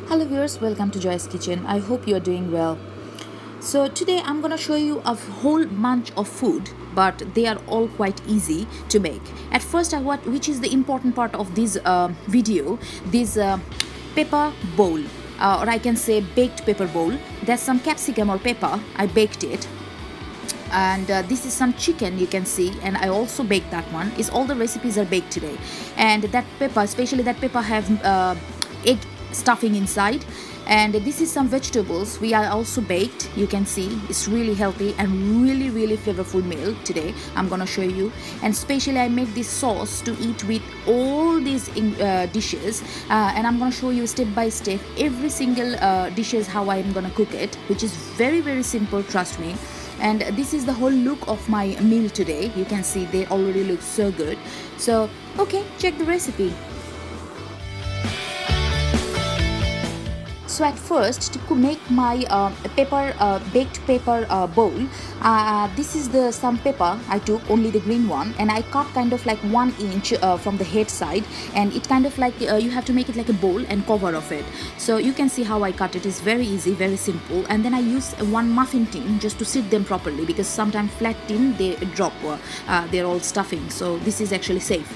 Hello viewers, welcome to Joy's Kitchen. I hope you are doing well. So today I'm gonna show you a whole bunch of food, but they are all quite easy to make. At first, which is the important part of this video, this pepper bowl, or I can say baked pepper bowl. There's some capsicum or pepper. I baked it, and this is some chicken, you can see, and I also baked that one. Is all the recipes are baked today. And that pepper, especially that pepper, have egg stuffing inside. And this is some vegetables we are also baked, you can see. It's really healthy and really flavorful meal today I'm gonna show you. And especially I made this sauce to eat with all these dishes, and I'm gonna show you step by step every single dishes how I'm gonna cook it, which is very simple, trust me. And this is the whole look of my meal today. You can see they already look so good. So okay, check the recipe. So at first, to make my baked pepper bowl, this is the some pepper I took, only the green one, and I cut kind of like 1 inch from the head side, and it kind of like you have to make it like a bowl and cover of it. So you can see how I cut it. It's very easy, very simple. And then I use one muffin tin just to sit them properly, because sometimes flat tin they drop, they're all stuffing. So this is actually safe.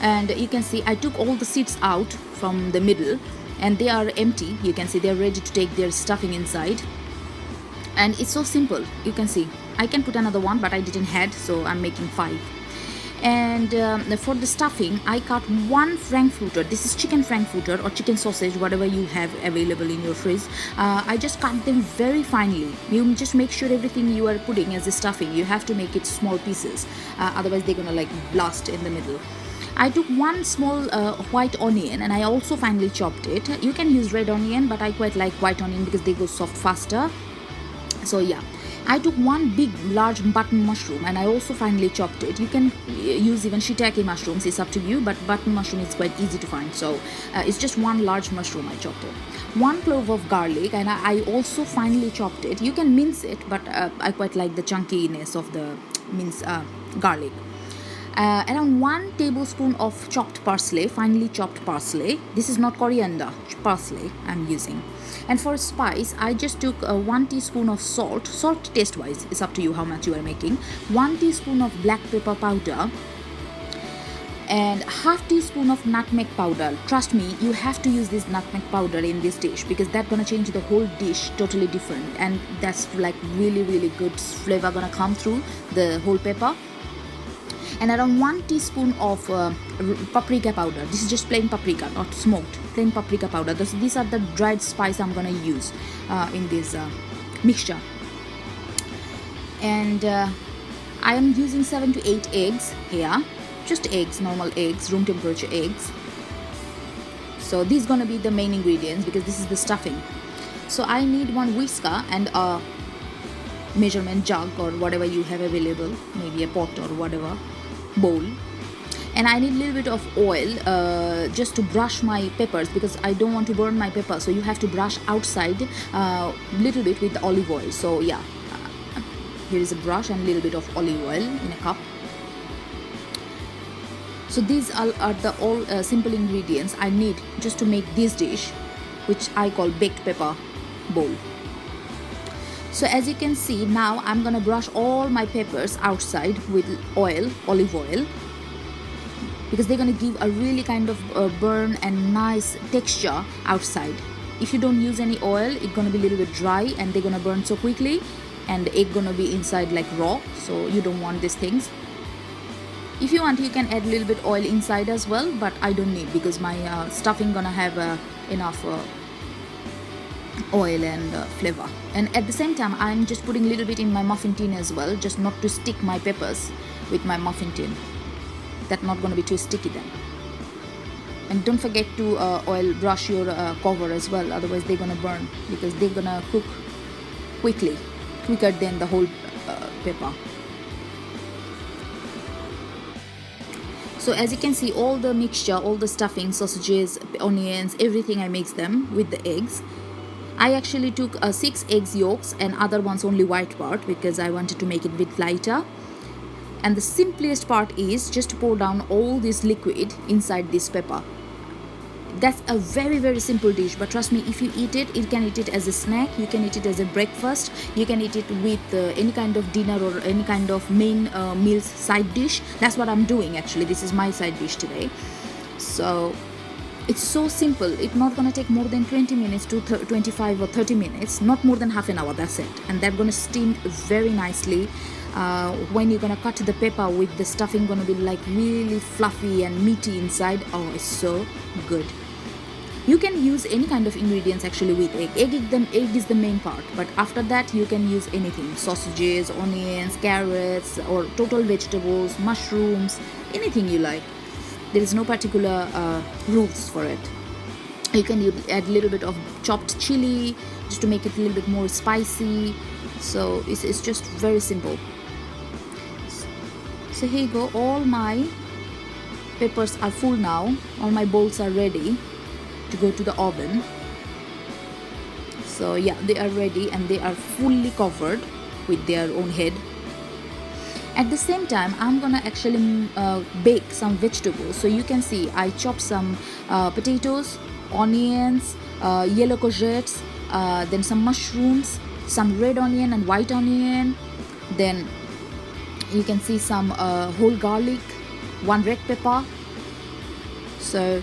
And you can see I took all the seeds out from the middle, and they are empty. You can see they're ready to take their stuffing inside. And it's so simple. You can see I can put another one, but I didn't had, so I'm making 5. And for the stuffing, I cut 1 frankfurter. This is chicken frankfurter or chicken sausage, whatever you have available in your fridge. I just cut them very finely. You just make sure everything you are putting as a stuffing, you have to make it small pieces, otherwise they're gonna like blast in the middle. I took 1 small white onion, and I also finely chopped it. You can use red onion, but I quite like white onion because they go soft faster. So yeah, I took 1 big large button mushroom, and I also finely chopped it. You can use even shiitake mushrooms, it's up to you, but button mushroom is quite easy to find. So it's just 1 large mushroom I chopped it. 1 clove of garlic, and I also finely chopped it. You can mince it, but I quite like the chunkiness of the minced garlic. Around 1 tablespoon of chopped parsley, finely chopped parsley. This is not coriander, parsley I'm using. And for spice, I just took 1 teaspoon of salt. Salt taste wise, it's up to you how much you are making. 1 teaspoon of black pepper powder, and half teaspoon of nutmeg powder. Trust me, you have to use this nutmeg powder in this dish, because that's gonna change the whole dish totally different, and that's like really good flavor gonna come through the whole pepper. And around 1 teaspoon of paprika powder. This is just plain paprika, not smoked, plain paprika powder. These are the dried spice I'm gonna use in this mixture. And I am using 7 to 8 eggs here, just eggs, normal eggs, room temperature eggs. So these gonna be the main ingredients, because this is the stuffing. So I need 1 whisker and a measurement jug or whatever you have available, maybe a pot or whatever bowl. And I need a little bit of oil just to brush my peppers, because I don't want to burn my pepper. So you have to brush outside little bit with the olive oil. So yeah, here is a brush and a little bit of olive oil in a cup. So these are the all simple ingredients I need just to make this dish, which I call baked pepper bowl. So as you can see, now I'm gonna brush all my peppers outside with olive oil, because they're gonna give a really kind of burn and nice texture outside. If you don't use any oil, it's gonna be a little bit dry and they're gonna burn so quickly, and the egg gonna be inside like raw, so you don't want these things. If you want, you can add a little bit oil inside as well, but I don't need, because my stuffing gonna have enough oil and flavor. And at the same time, I'm just putting a little bit in my muffin tin as well, just not to stick my peppers with my muffin tin. That's not going to be too sticky then. And don't forget to oil brush your cover as well, otherwise they're going to burn, because they're going to cook quicker than the whole pepper. So as you can see, all the mixture, all the stuffing, sausages, onions, everything, I mix them with the eggs. I actually took 6 eggs yolks, and other ones only white part, because I wanted to make it a bit lighter. And the simplest part is just to pour down all this liquid inside this pepper. That's a very very simple dish, but trust me, if you eat it, you can eat it as a snack, you can eat it as a breakfast, you can eat it with any kind of dinner or any kind of main meals side dish. That's what I'm doing actually. This is my side dish today. So it's so simple. It's not gonna take more than 20 minutes to 25 or 30 minutes, not more than half an hour. That's it. And they're gonna steam very nicely. When you're gonna cut the pepper with the stuffing, gonna be like really fluffy and meaty inside. Oh, it's so good. You can use any kind of ingredients actually with egg. Egg is the main part, but after that you can use anything: sausages, onions, carrots, or total vegetables, mushrooms, anything you like. There is no particular rules for it. You can add a little bit of chopped chili just to make it a little bit more spicy. So it's just very simple. So here you go. All my peppers are full now. All my bowls are ready to go to the oven. So yeah, they are ready and they are fully covered with their own head. At the same time, I'm gonna actually bake some vegetables. So you can see I chop some potatoes, onions, yellow courgettes, then some mushrooms, some red onion and white onion. Then you can see some whole garlic, one red pepper. So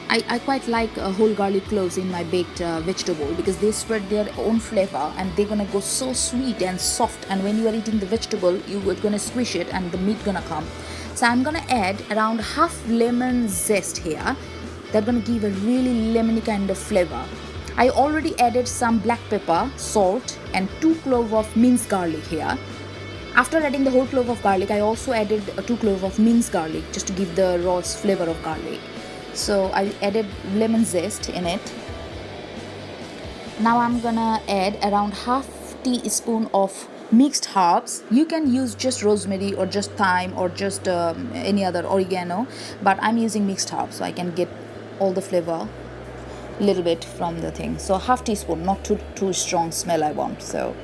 I quite like whole garlic cloves in my baked vegetable, because they spread their own flavor and they're gonna go so sweet and soft, and when you are eating the vegetable, you are gonna squish it and the meat gonna come. So I'm gonna add around half lemon zest here. They're gonna give a really lemony kind of flavor. I already added some black pepper, salt, and 2 cloves of minced garlic here. After adding the whole clove of garlic, I also added 2 cloves of minced garlic just to give the raw flavor of garlic. So I added lemon zest in it. Now I'm gonna add around half teaspoon of mixed herbs. You can use just rosemary or just thyme or just any other oregano, but I'm using mixed herbs so I can get all the flavor a little bit from the thing. So half teaspoon, not too strong smell I want. So,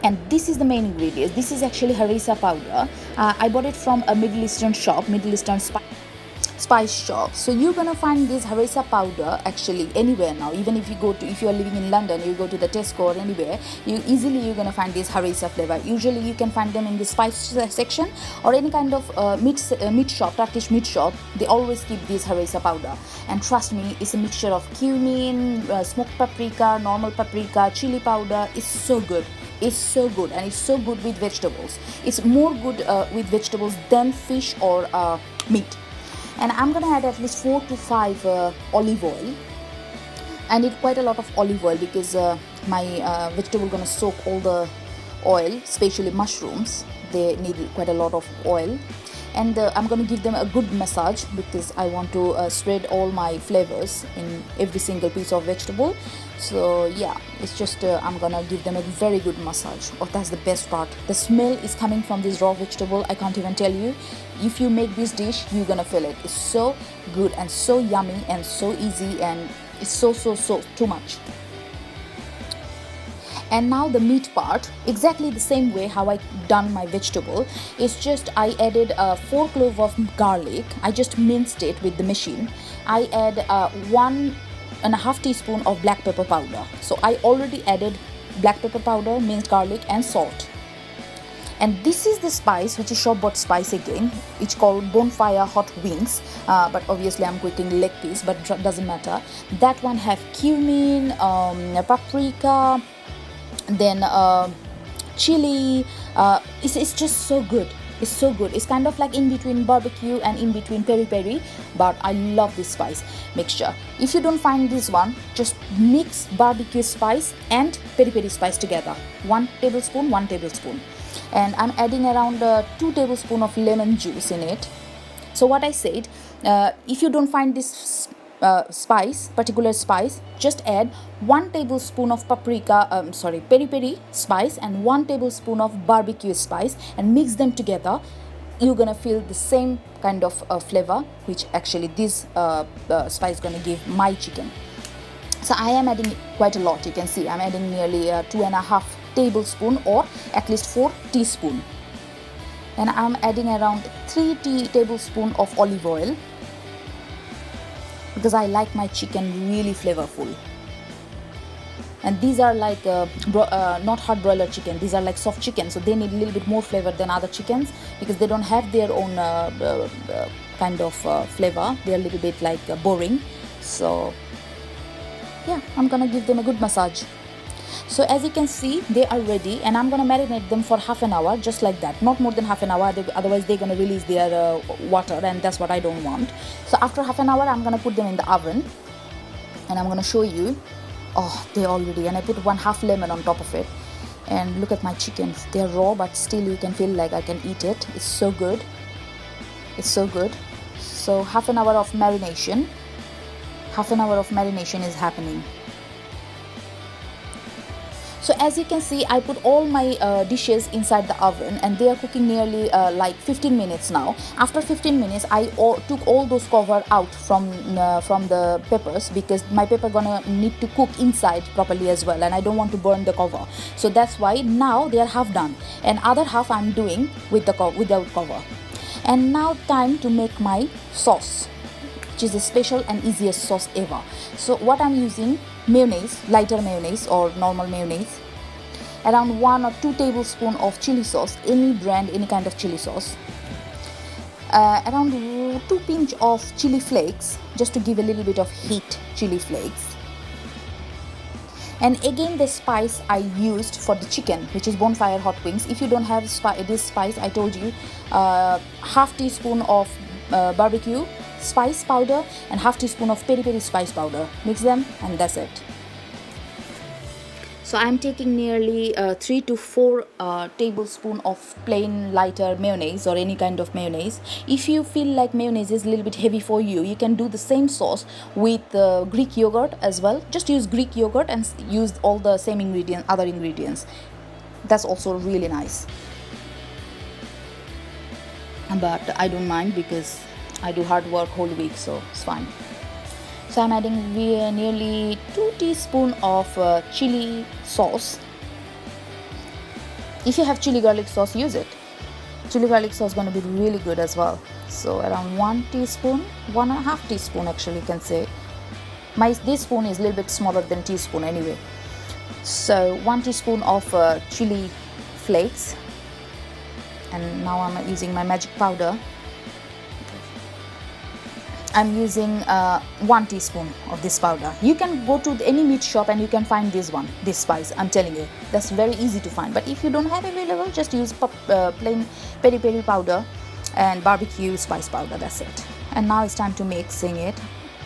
and this is the main ingredient. This is actually harissa powder. I bought it from a Middle Eastern shop, Middle Eastern spice shop. So you're gonna find this harissa powder actually anywhere now. Even if you are living in London, you go to the Tesco or anywhere, you're gonna find this harissa flavor. Usually you can find them in the spice section or any kind of meat shop, Turkish meat shop. They always keep this harissa powder, and trust me, it's a mixture of cumin, smoked paprika, normal paprika, chili powder. It's so good. It's so good, and it's so good with vegetables. It's more good with vegetables than fish or meat. And I'm gonna add at least 4 to 5 olive oil. I need quite a lot of olive oil because my vegetable gonna soak all the oil, especially mushrooms. They need quite a lot of oil. And I'm going to give them a good massage because I want to spread all my flavors in every single piece of vegetable. So yeah, it's just I'm gonna give them a very good massage. Oh, that's the best part. The smell is coming from this raw vegetable. I can't even tell you. If you make this dish, you're gonna feel it. It's so good and so yummy and so easy, and it's so too much. And now the meat part, exactly the same way how I done my vegetable. It's just I added 4 cloves of garlic. I just minced it with the machine. I add 1.5 teaspoon of black pepper powder. So I already added black pepper powder, minced garlic, and salt. And this is the spice, which is shop bought spice again. It's called bonfire hot wings, but obviously I'm cooking leg piece, but doesn't matter. That one have cumin, paprika, then chili. It's just so good. It's so good. It's kind of like in between barbecue and in between peri peri, but I love this spice mixture. If you don't find this one, just mix barbecue spice and peri peri spice together. 1 tablespoon, 1 tablespoon. And I'm adding around 2 tablespoons of lemon juice in it. So what I said, if you don't find this particular spice, just add 1 tablespoon of peri peri spice and 1 tablespoon of barbecue spice and mix them together. You're gonna feel the same kind of flavor which actually this spice gonna give my chicken. So I am adding quite a lot. You can see I'm adding nearly 2.5 tablespoon or at least 4 teaspoon. And I'm adding around 3 tablespoon of olive oil. because I like my chicken really flavorful. And these are like not hard broiler chicken, these are like soft chicken, so they need a little bit more flavor than other chickens because they don't have their own kind of flavor. They're a little bit like boring. So yeah, I'm gonna give them a good massage. So as you can see, they are ready, and I'm gonna marinate them for half an hour, just like that, not more than half an hour, otherwise they're gonna release their water, and that's what I don't want. So after half an hour, I'm gonna put them in the oven, and I'm gonna show you. Oh, they're all ready, and I put 1/2 lemon on top of it. And look at my chickens, they're raw, but still you can feel like I can eat it. It's so good, it's so good. So half an hour of marination is happening. So as you can see, I put all my dishes inside the oven, and they are cooking nearly like 15 minutes now. After 15 minutes, I took all those cover out from the peppers, because my pepper gonna need to cook inside properly as well, and I don't want to burn the cover. So that's why now they are half done, and other half I'm doing with the without cover. And now time to make my sauce, which is the special and easiest sauce ever. So what I'm using, mayonnaise, lighter mayonnaise or normal mayonnaise, around 1 or 2 tablespoons of chili sauce, any brand, any kind of chili sauce, around 2 pinch of chili flakes, just to give a little bit of heat, chili flakes. And again, the spice I used for the chicken, which is bonfire hot wings. If you don't have this spice, I told you, half teaspoon of barbecue spice powder and half teaspoon of peri peri spice powder. Mix them, and that's it. So I'm taking nearly 3 to 4 tablespoons of plain lighter mayonnaise, or any kind of mayonnaise. If you feel like mayonnaise is a little bit heavy for you, you can do the same sauce with Greek yogurt as well. Just use Greek yogurt and use all the same other ingredients. That's also really nice. But I don't mind because I do hard work whole week, so it's fine. So I'm adding nearly 2 teaspoons of chili sauce. If you have chili garlic sauce, use it. Chili garlic sauce is going to be really good as well. So around 1 teaspoon, 1.5 teaspoon actually, you can say. This spoon is a little bit smaller than teaspoon anyway. So 1 teaspoon of chili flakes. And now I'm using my magic powder. I'm using 1 teaspoon of this powder. You can go to any meat shop and you can find this spice. I'm telling you, that's very easy to find. But if you don't have it available, just use plain peri peri powder and barbecue spice powder. That's it. And now it's time to mixing it.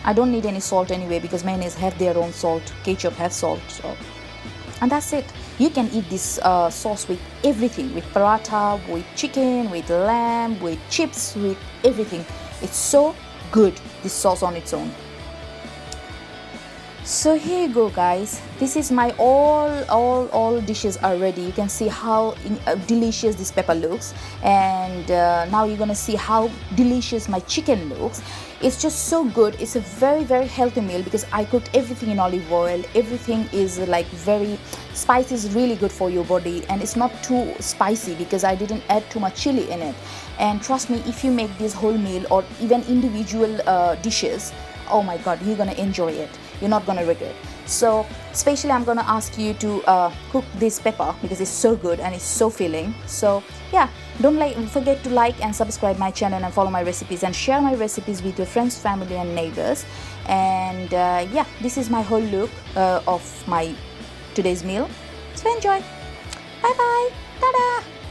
I don't need any salt anyway, because mayonnaise have their own salt, ketchup has salt. So. And that's it. You can eat this sauce with everything, with paratha, with chicken, with lamb, with chips, with everything. It's so good, this sauce on its own. So here you go, guys. This is my all dishes are ready. You can see how delicious this pepper looks, and now you're gonna see how delicious my chicken looks. It's just so good. It's a very healthy meal because I cooked everything in olive oil. Everything is like very spice is really good for your body, and it's not too spicy because I didn't add too much chili in it. And trust me, if you make this whole meal or even individual dishes, oh my god, you're gonna enjoy it. You're not gonna regret. So especially I'm gonna ask you to cook this pepper because it's so good and it's so filling. So yeah, don't forget to like and subscribe my channel and follow my recipes and share my recipes with your friends, family and neighbors. And yeah, this is my whole look of my today's meal. So enjoy. Bye bye. Ta-da.